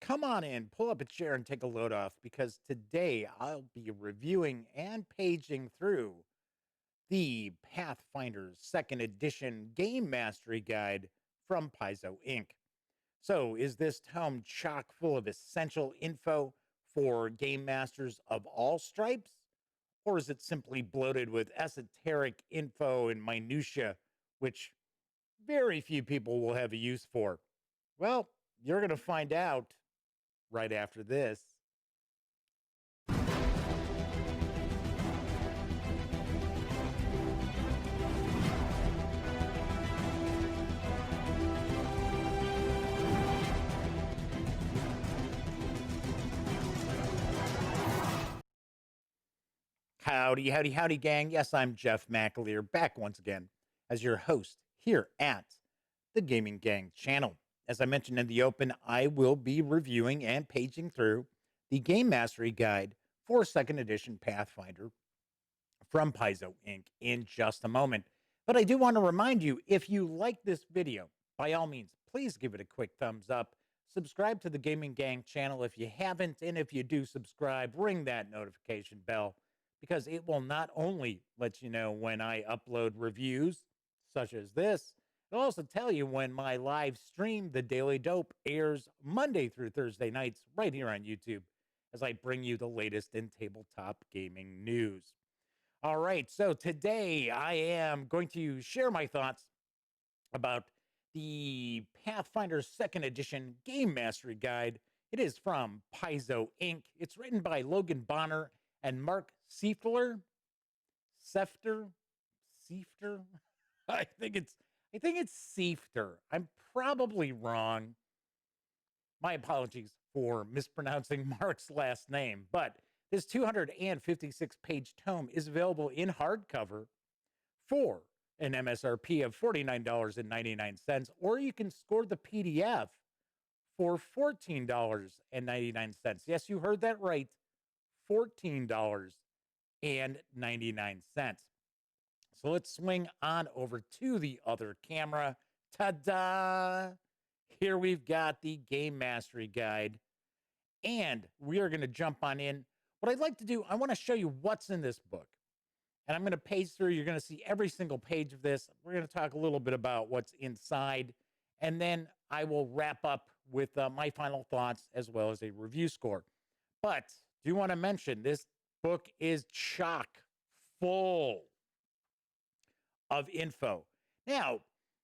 come on in, pull up a chair and take a load off because today I'll be reviewing and paging through the Pathfinder Second Edition Game Mastery Guide from Paizo Inc. So, is this tome chock full of essential info for game masters of all stripes? Or is it simply bloated with esoteric info and minutia, which very few people will have a use for? Well, you're going to find out right after this. Howdy, howdy, howdy, gang. Yes, I'm Jeff McAleer, back once again as your host here at the Gaming Gang channel. As I mentioned in the open, I will be reviewing and paging through the Game Mastery Guide for Second Edition Pathfinder from Paizo Inc. in just a moment. But I do want to remind you, if you like this video, by all means, please give it a quick thumbs up. Subscribe to the Gaming Gang channel if you haven't, and if you do subscribe, ring that notification bell because it will not only let you know when I upload reviews such as this, it'll also tell you when my live stream, The Daily Dope, airs Monday through Thursday nights right here on YouTube as I bring you the latest in tabletop gaming news. All right, so today I am going to share my thoughts about the Pathfinder Second Edition Game Mastery Guide. It is from Paizo Inc. It's written by Logan Bonner and Mark Seifter. Sefter? Seifter? I think it's Seifter. I'm probably wrong. My apologies for mispronouncing Mark's last name, but this 256-page tome is available in hardcover for an MSRP of $49.99, or you can score the PDF for $14.99. Yes, you heard that right, $14.99. So let's swing on over to the other camera. Ta-da! Here we've got the Game Mastery Guide, and we are going to jump on in. What I'd like to do, I want to show you what's in this book. And I'm going to page through. You're going to see every single page of this. We're going to talk a little bit about what's inside. And then I will wrap up with my final thoughts as well as a review score. But do want to mention this book is chock full of info. Now,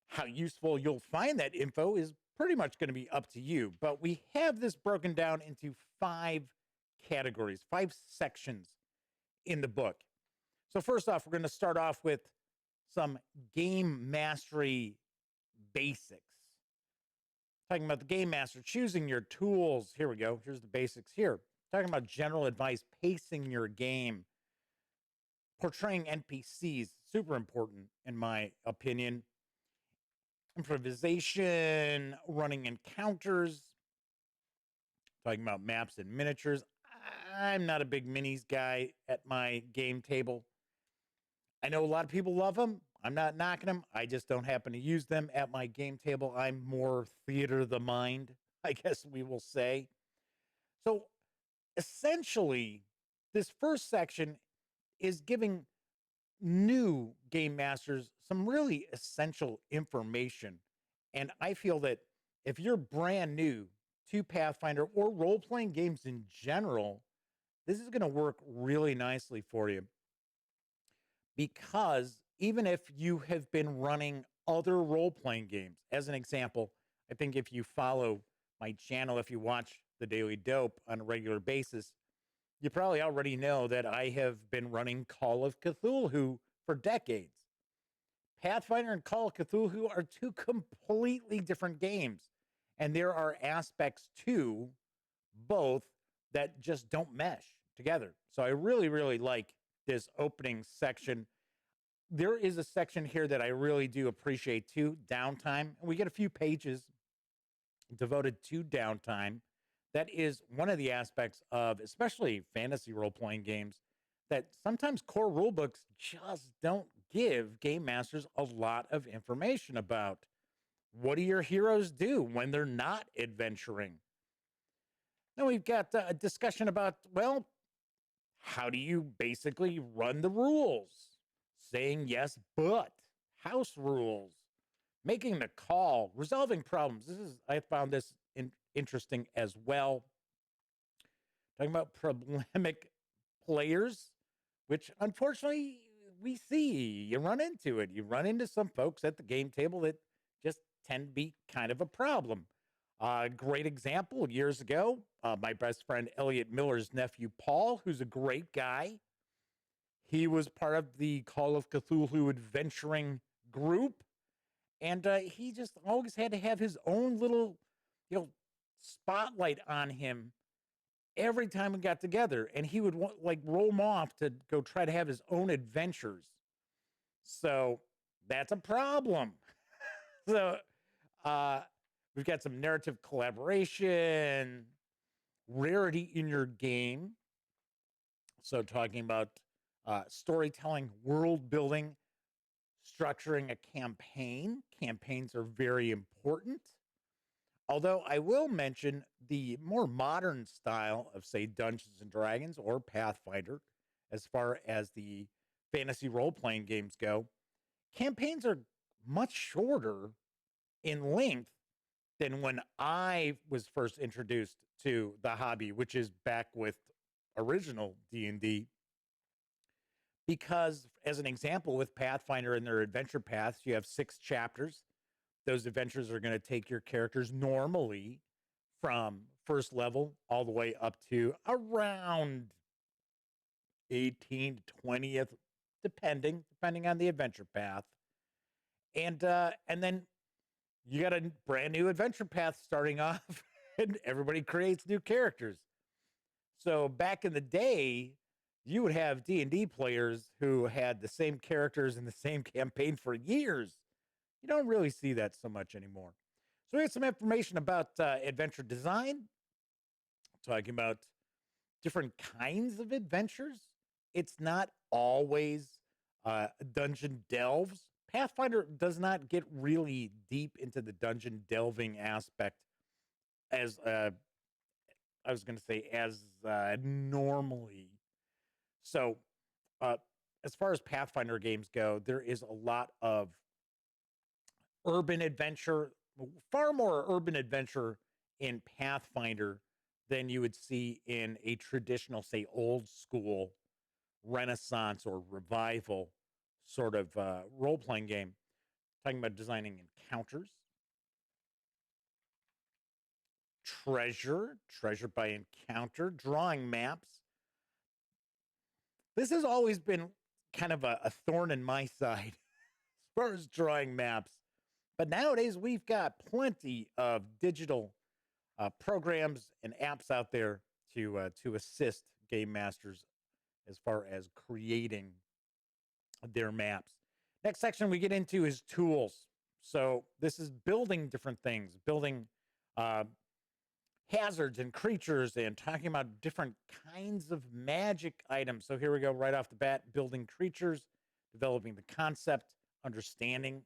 how useful you'll find that info is pretty much going to be up to you. But we have this broken down into 5 categories, 5 sections in the book. So first off, we're going to start off with some game mastery basics. Talking about the game master, choosing your tools. Here we go. Here's the basics here. Talking about general advice, pacing your game, portraying NPCs, super important in my opinion. Improvisation, running encounters, talking about maps and miniatures. I'm not a big minis guy at my game table. I know a lot of people love them. I'm not knocking them. I just don't happen to use them at my game table. I'm more theater of the mind, I guess we will say. So essentially, this first section is giving new game masters some really essential information. And I feel that if you're brand new to Pathfinder or role-playing games in general, this is going to work really nicely for you. Because even if you have been running other role-playing games, as an example, I think if you follow my channel, if you watch The Daily Dope on a regular basis, you probably already know that I have been running Call of Cthulhu for decades. Pathfinder and Call of Cthulhu are 2 completely different games. And there are aspects to both that just don't mesh together. So I really, really like this opening section. There is a section here that I really do appreciate too, downtime. And we get a few pages devoted to downtime. That is one of the aspects of, especially fantasy role-playing games, that sometimes core rulebooks just don't give game masters a lot of information about. What do your heroes do when they're not adventuring? Then we've got a discussion about, well, how do you basically run the rules? Saying yes, but house rules, making the call, resolving problems. I found this interesting as well. Talking about problematic players, which unfortunately we see. You run into it. You run into some folks at the game table that just tend to be kind of a problem. Great example years ago, my best friend Elliot Miller's nephew Paul, who's a great guy. He was part of the Call of Cthulhu adventuring group, and he just always had to have his own little, you know, spotlight on him every time we got together, and he would like roll him off to go try to have his own adventures. So that's a problem. So uh, we've got some narrative collaboration, rarity in your game. So talking about storytelling, world building, structuring a campaign. Campaigns are very important. Although I will mention the more modern style of, say, Dungeons and Dragons or Pathfinder, as far as the fantasy role playing games go, campaigns are much shorter in length than when I was first introduced to the hobby, which is back with original D&D. Because, as an example, with Pathfinder and their adventure paths, you have 6 chapters. Those adventures are going to take your characters normally from first level all the way up to around 18 to 20th, depending on the adventure path. And then you got a brand new adventure path starting off, and everybody creates new characters. So back in the day, you would have D&D players who had the same characters in the same campaign for years. You don't really see that so much anymore. So we have some information about adventure design, talking about different kinds of adventures. It's not always dungeon delves. Pathfinder does not get really deep into the dungeon delving aspect as I was going to say as normally. So as far as Pathfinder games go, there is a lot of urban adventure, far more urban adventure in Pathfinder than you would see in a traditional, say, old school Renaissance or revival sort of role playing game. Talking about designing encounters, treasure by encounter, drawing maps. This has always been kind of a thorn in my side as far as drawing maps. But nowadays, we've got plenty of digital programs and apps out there to assist game masters as far as creating their maps. Next section we get into is tools. So this is building different things, building hazards and creatures, and talking about different kinds of magic items. So here we go right off the bat, building creatures, developing the concept, understanding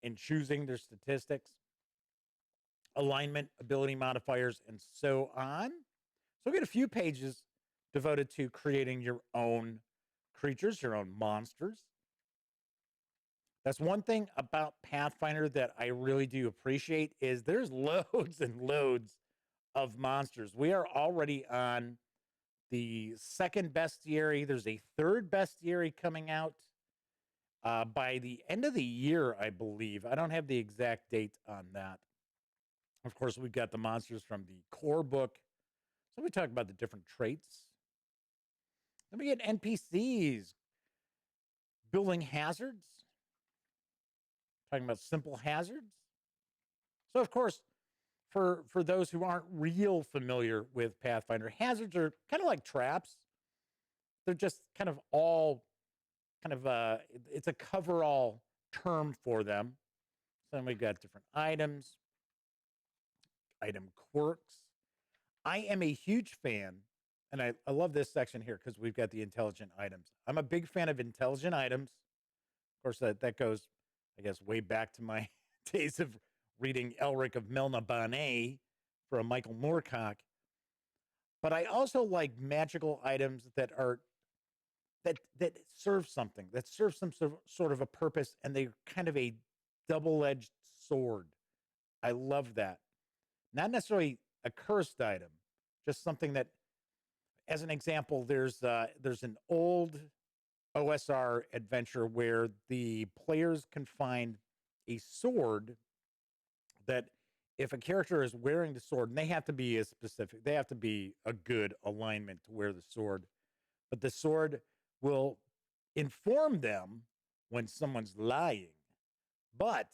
and choosing their statistics, alignment, ability modifiers, and so on. So we get a few pages devoted to creating your own creatures, your own monsters. That's one thing about Pathfinder that I really do appreciate is there's loads and loads of monsters. We are already on the second bestiary. There's a third bestiary coming out by the end of the year, I believe. I don't have the exact date on that. Of course, we've got the monsters from the core book. So we talk about the different traits. Then we get NPCs, building hazards, talking about simple hazards. So, of course, for those who aren't real familiar with Pathfinder, hazards are kind of like traps. They're just kind of all it's a cover-all term for them. So then we've got different items, item quirks. I am a huge fan, and I love this section here because we've got the intelligent items. I'm a big fan of intelligent items. Of course, that goes, I guess, way back to my days of reading Elric of Melna Bonnet from Michael Moorcock. But I also like magical items that are that serve something, that serve some sort of a purpose, and they're kind of a double-edged sword. I love that. Not necessarily a cursed item, just something that, as an example, there's an old OSR adventure where the players can find a sword that, if a character is wearing the sword, and they have to be as specific, they have to be a good alignment to wear the sword, but the sword will inform them when someone's lying. But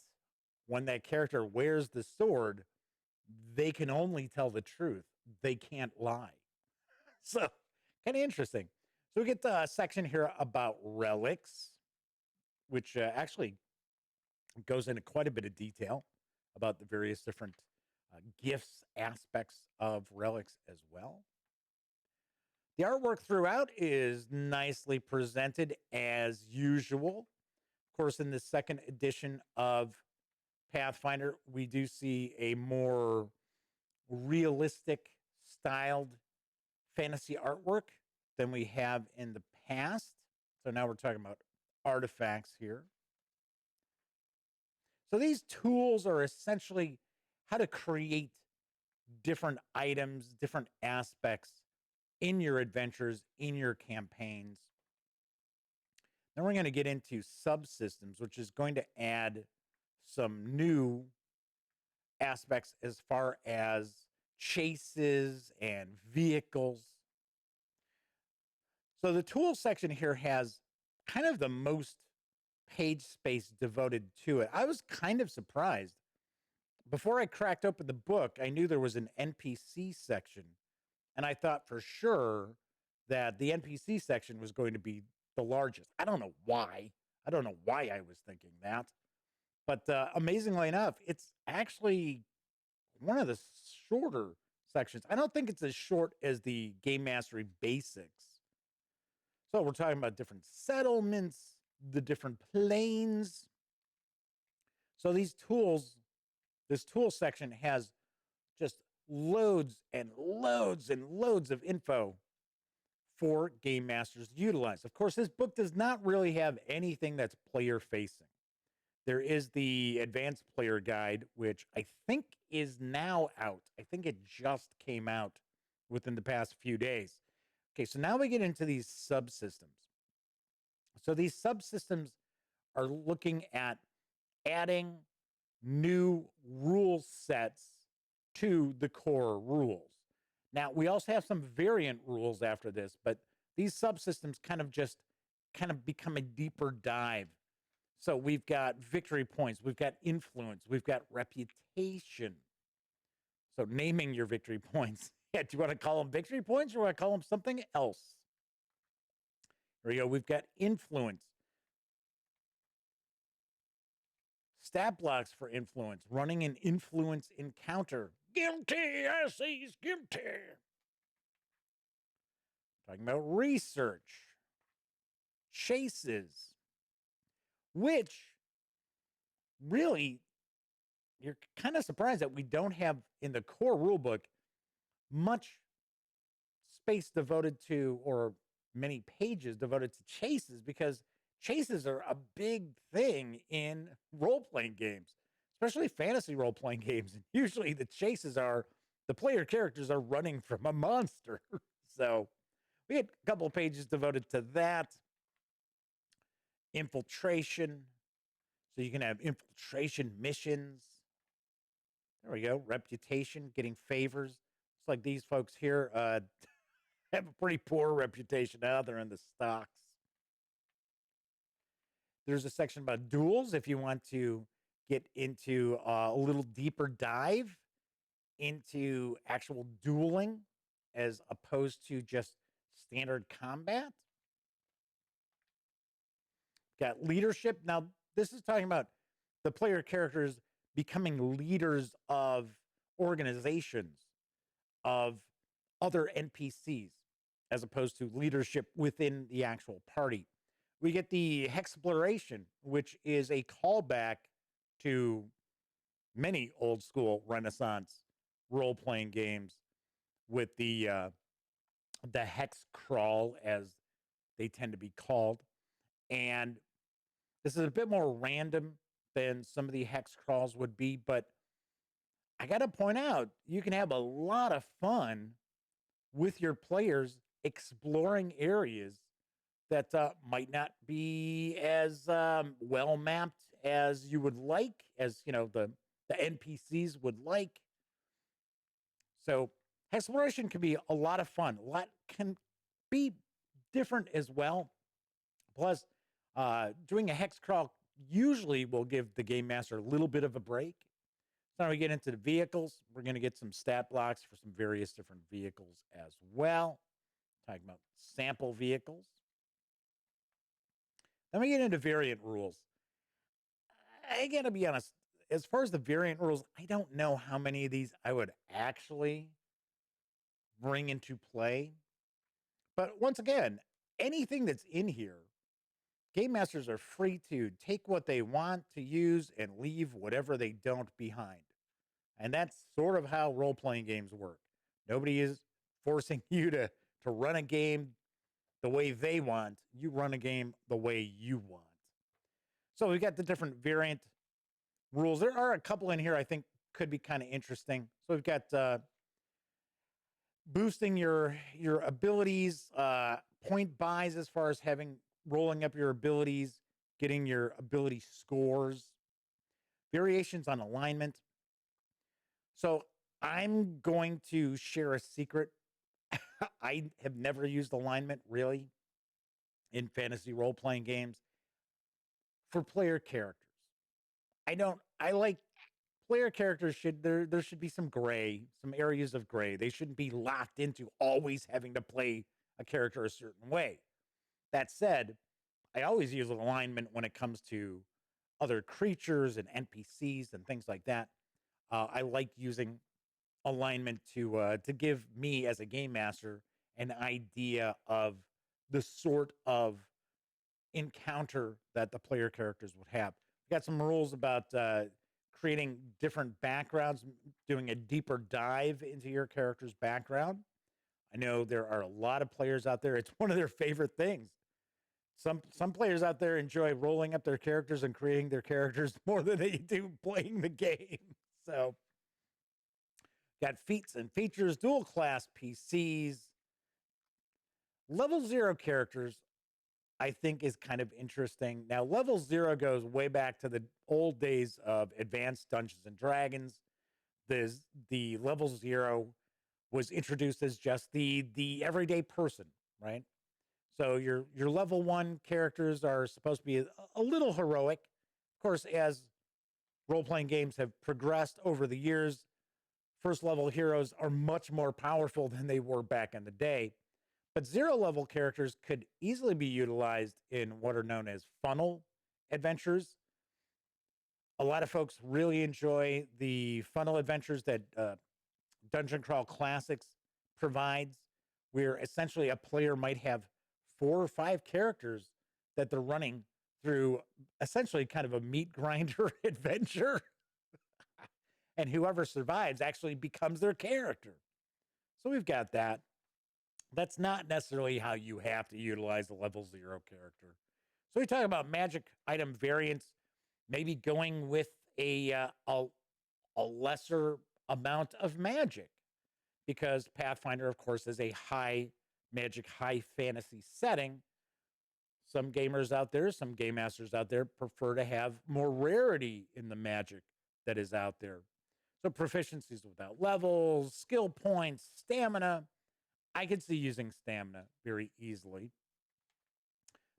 when that character wears the sword, they can only tell the truth. They can't lie. So, kind of interesting. So, we get the section here about relics, which actually goes into quite a bit of detail about the various different gifts, aspects of relics as well. The artwork throughout is nicely presented as usual. Of course, in the second edition of Pathfinder, we do see a more realistic styled fantasy artwork than we have in the past. So now we're talking about artifacts here. So these tools are essentially how to create different items, different aspects in your adventures, in your campaigns. Then we're going to get into subsystems, which is going to add some new aspects as far as chases and vehicles. So the tools section here has kind of the most page space devoted to it. I was kind of surprised. Before I cracked open the book, I knew there was an NPC section, and I thought for sure that the NPC section was going to be the largest. I don't know why. I don't know why I was thinking that. But amazingly enough, it's actually one of the shorter sections. I don't think it's as short as the Game Mastery Basics. So we're talking about different settlements, the different planes. So these tools, this tool section has just loads and loads and loads of info for game masters to utilize. Of course, this book does not really have anything that's player facing. There is the advanced player guide, which I think is now out. I think it just came out within the past few days. Okay, so now we get into these subsystems. So these subsystems are looking at adding new rule sets to the core rules. Now, we also have some variant rules after this, but these subsystems kind of become a deeper dive. So we've got victory points, we've got influence, we've got reputation. So naming your victory points. Yeah, do you want to call them victory points or do you want to call them something else? Here we go. We've got influence. Stat blocks for influence. Running an influence encounter. Guilty as he's guilty. Talking about research. Chases. Which really, you're kind of surprised that we don't have in the core rulebook much space devoted to, or many pages devoted to chases, because chases are a big thing in role-playing games, especially fantasy role-playing games. And usually the chases are the player characters are running from a monster. So we had a couple of pages devoted to that. Infiltration. So you can have infiltration missions. There we go. Reputation, getting favors. It's like these folks here have a pretty poor reputation out there in the stocks. There's a section about duels if you want to get into a little deeper dive into actual dueling as opposed to just standard combat. Got leadership. Now, this is talking about the player characters becoming leaders of organizations, of other NPCs, as opposed to leadership within the actual party. We get the Hexploration, which is a callback to many old school Renaissance role-playing games with the the hex crawl, as they tend to be called. And this is a bit more random than some of the hex crawls would be, but I got to point out, you can have a lot of fun with your players exploring areas that might not be as well mapped as you would like, as the NPCs would like. So exploration can be a lot of fun. A lot can be different as well. Plus, doing a hex crawl usually will give the game master a little bit of a break. So now we get into the vehicles. We're going to get some stat blocks for some various different vehicles as well. Talking about sample vehicles. Then we get into variant rules. I got to be honest, as far as the variant rules, I don't know how many of these I would actually bring into play. But once again, anything that's in here, game masters are free to take what they want to use and leave whatever they don't behind. And that's sort of how role-playing games work. Nobody is forcing you to run a game the way they want. You run a game the way you want. So we've got the different variant rules. There are a couple in here I think could be kind of interesting. So we've got boosting your abilities, point buys as far as rolling up your abilities, getting your ability scores, variations on alignment. So I'm going to share a secret. I have never used alignment really in fantasy role-playing games for player characters. I like player characters there should be some gray, some areas of gray. They shouldn't be locked into always having to play a character a certain way. That said, I always use alignment when it comes to other creatures and NPCs and things like that. I like using alignment to give me as a game master an idea of the sort of encounter that the player characters would have. We got some rules about creating different backgrounds, doing a deeper dive into your character's background. I know there are a lot of players out there. It's one of their favorite things. Some players out there enjoy rolling up their characters and creating their characters more than they do playing the game. So, got feats and features, dual class PCs, level 0 characters. I think is kind of interesting. Now, level 0 goes way back to the old days of advanced Dungeons and Dragons. The level 0 was introduced as just the everyday person, right? So your level 1 characters are supposed to be a little heroic. Of course, as role-playing games have progressed over the years, first level heroes are much more powerful than they were back in the day. But 0 level characters could easily be utilized in what are known as funnel adventures. A lot of folks really enjoy the funnel adventures that Dungeon Crawl Classics provides, where essentially a player might have 4 or 5 characters that they're running through essentially kind of a meat grinder adventure. And whoever survives actually becomes their character. So we've got that. That's not necessarily how you have to utilize the level 0 character. So we talk about magic item variants, maybe going with a lesser amount of magic, because Pathfinder, of course, is a high magic, high fantasy setting. Some gamers out there, some game masters out there prefer to have more rarity in the magic that is out there. So proficiencies without levels, skill points, stamina. I could see using stamina very easily.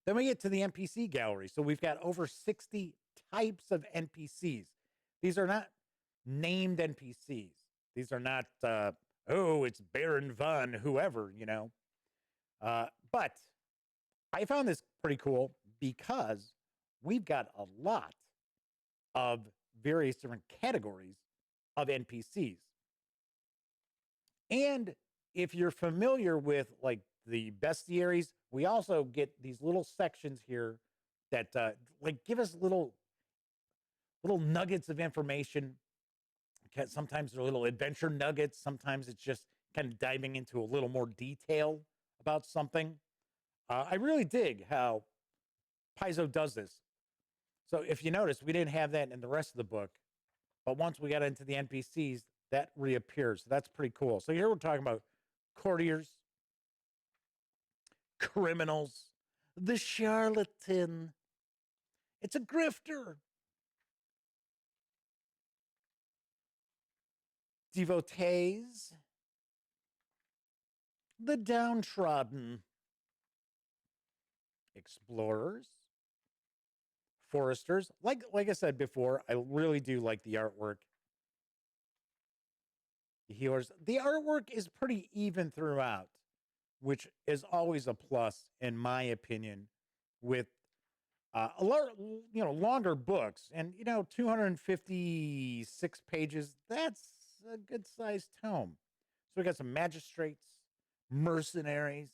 Then we get to the NPC gallery. So we've got over 60 types of NPCs. These are not named NPCs. These are not, it's Baron Von, whoever, But I found this pretty cool because we've got a lot of various different categories of NPCs. And if you're familiar with like the bestiaries, we also get these little sections here that like give us little nuggets of information. Sometimes they're little adventure nuggets. Sometimes it's just kind of diving into a little more detail about something. I really dig how Paizo does this. So if you notice, we didn't have that in the rest of the book, but once we got into the NPCs, that reappears. So that's pretty cool. So here we're talking about courtiers, criminals, the charlatan. It's a grifter. Devotees, the downtrodden, explorers, foresters. Like I said before, I really do like the artwork. The healers. The artwork is pretty even throughout, which is always a plus in my opinion. With a lot, longer books, and 256 pages. That's a good sized tome. So we got some magistrates, mercenaries,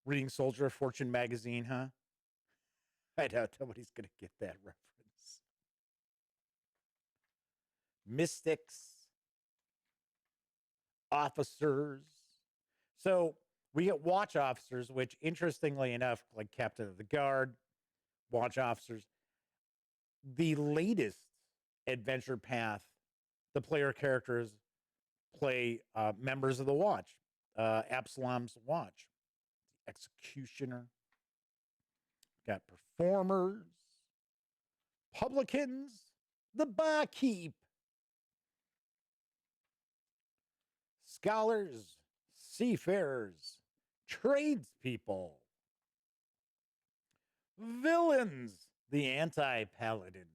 reading Soldier of Fortune magazine, huh? I doubt nobody's going to get that reference. Mystics, officers. So we get watch officers, which interestingly enough, like Captain of the Guard, watch officers, the latest adventure path, the player characters play members of the watch, Absalom's watch, the executioner, got performers, publicans, the barkeep, scholars, seafarers, tradespeople, villains, the anti-paladin.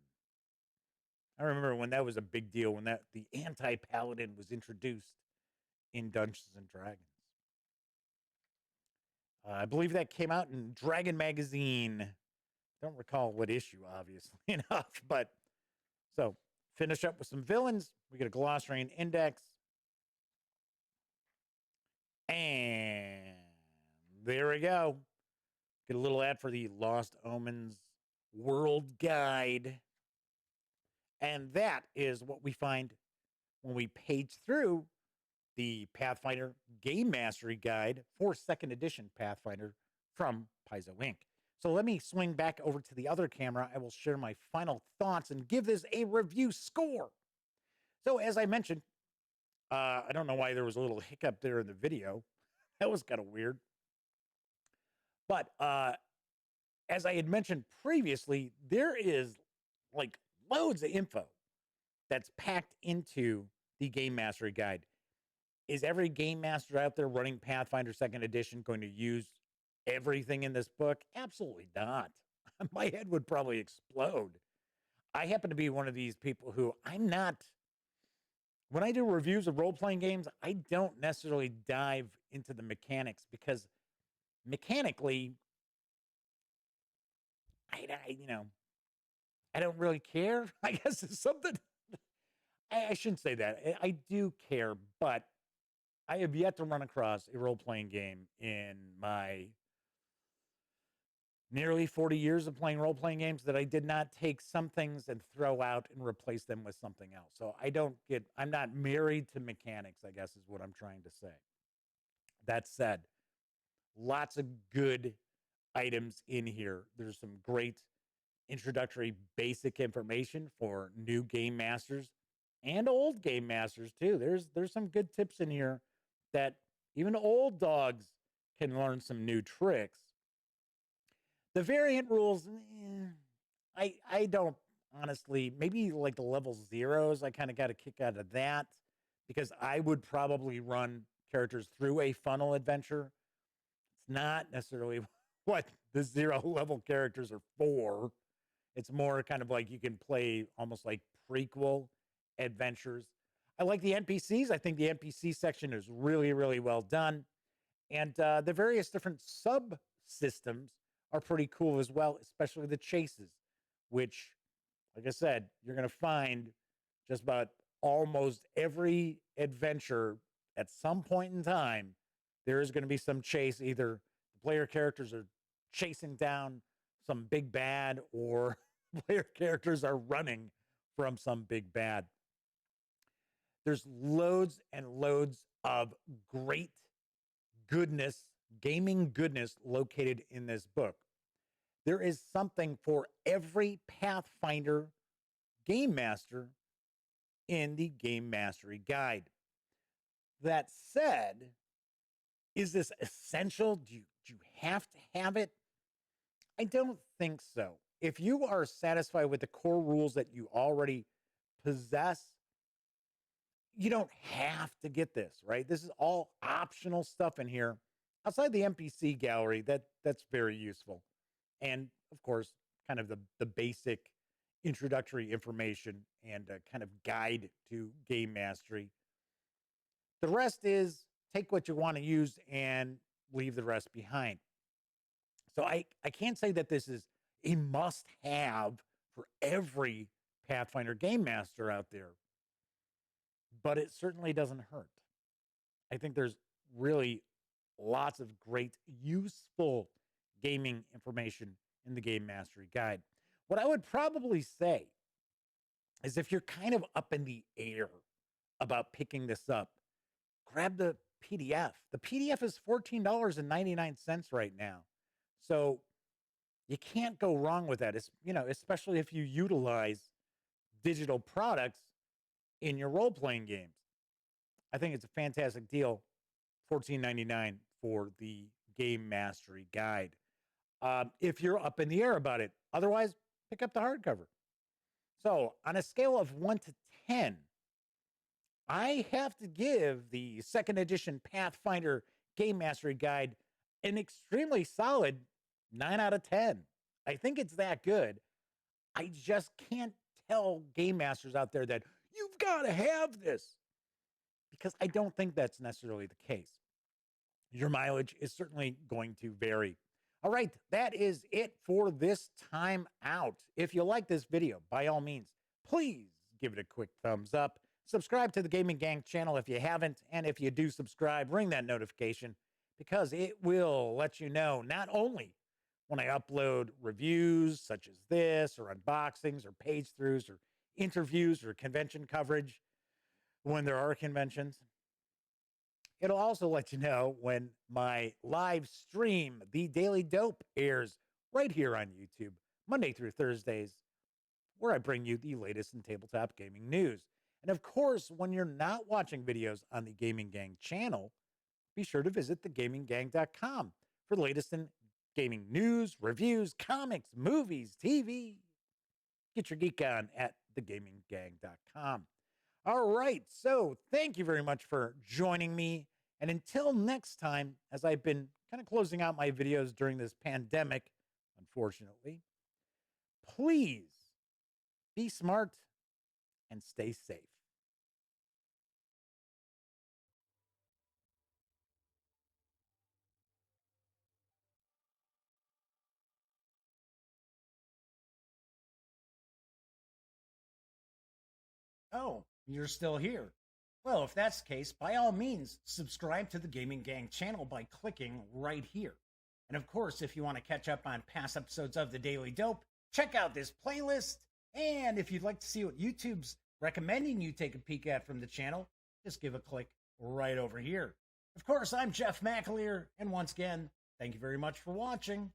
I remember when that was a big deal, when the anti-paladin was introduced in Dungeons and Dragons. I believe that came out in Dragon Magazine. Don't recall what issue, obviously enough, but so finish up with some villains. We get a glossary and index. And there we go. Get a little ad for the Lost Omens World Guide. And that is what we find when we page through the Pathfinder Gamemastery Guide for Second Edition Pathfinder from Paizo Inc. So let me swing back over to the other camera. I will share my final thoughts and give this a review score. So as I mentioned, I don't know why there was a little hiccup there in the video. That was kind of weird. But as I had mentioned previously, there is like loads of info that's packed into the Gamemastery Guide. Is every game master out there running Pathfinder Second Edition going to use everything in this book? Absolutely not. My head would probably explode. I happen to be one of these people who I'm not, when I do reviews of role-playing games, I don't necessarily dive into the mechanics because mechanically, I don't really care. I guess it's something, I shouldn't say that. I do care, but I have yet to run across a role-playing game in my nearly 40 years of playing role-playing games that I did not take some things and throw out and replace them with something else. So I'm not married to mechanics, I guess is what I'm trying to say. That said, lots of good items in here. There's some great introductory basic information for new game masters and old game masters too. There's some good tips in here that even old dogs can learn some new tricks. The variant rules, I don't honestly, maybe like the level zeros, I kind of got a kick out of that because I would probably run characters through a funnel adventure. It's not necessarily what the 0 level characters are for. It's more kind of like you can play almost like prequel adventures. I like the NPCs. I think the NPC section is really, really well done. And the various different subsystems are pretty cool as well, especially the chases, which, like I said, you're going to find just about almost every adventure at some point in time. There is going to be some chase. Either the player characters are chasing down some big bad or player characters are running from some big bad. There's loads and loads of great goodness, gaming goodness located in this book. There is something for every Pathfinder game master in the Game Mastery Guide. That said, is this essential? Do you have to have it? I don't think so. If you are satisfied with the core rules that you already possess, you don't have to get this, right? This is all optional stuff in here outside the NPC gallery that's very useful. And of course, kind of the basic introductory information and kind of guide to game mastery. The rest is take what you want to use and leave the rest behind. So I can't say that this is a must have for every Pathfinder game master out there, but it certainly doesn't hurt. I think there's really lots of great, useful gaming information in the Game Mastery Guide. What I would probably say is if you're kind of up in the air about picking this up, grab the PDF. The PDF is $14.99 right now. So you can't go wrong with that. It's, especially if you utilize digital products in your role-playing games. I think it's a fantastic deal. $14.99 for the Game Mastery Guide. If you're up in the air about it. Otherwise, pick up the hardcover. So on a scale of 1 to 10, I have to give the second edition Pathfinder Game Mastery Guide an extremely solid 9 out of 10. I think it's that good. I just can't tell game masters out there that you've got to have this, because I don't think that's necessarily the case. Your mileage is certainly going to vary. All right, that is it for this time out. If you like this video, by all means, please give it a quick thumbs up. Subscribe to the Gaming Gang channel if you haven't, and if you do subscribe, ring that notification, because it will let you know not only when I upload reviews such as this, or unboxings, or page throughs, or interviews, or convention coverage when there are conventions. It'll also let you know when my live stream, The Daily Dope, airs right here on YouTube, Monday through Thursdays, where I bring you the latest in tabletop gaming news. And of course, when you're not watching videos on the Gaming Gang channel, be sure to visit thegaminggang.com for the latest in gaming news, reviews, comics, movies, TV. Get your geek on at thegaminggang.com. All right, so thank you very much for joining me. And until next time, as I've been kind of closing out my videos during this pandemic, unfortunately, please be smart and stay safe. Oh, you're still here. Well, if that's the case, by all means, subscribe to the Gaming Gang channel by clicking right here. And of course, if you want to catch up on past episodes of The Daily Dope, check out this playlist. And if you'd like to see what YouTube's recommending you take a peek at from the channel, just give a click right over here. Of course, I'm Jeff McAleer, and once again, thank you very much for watching.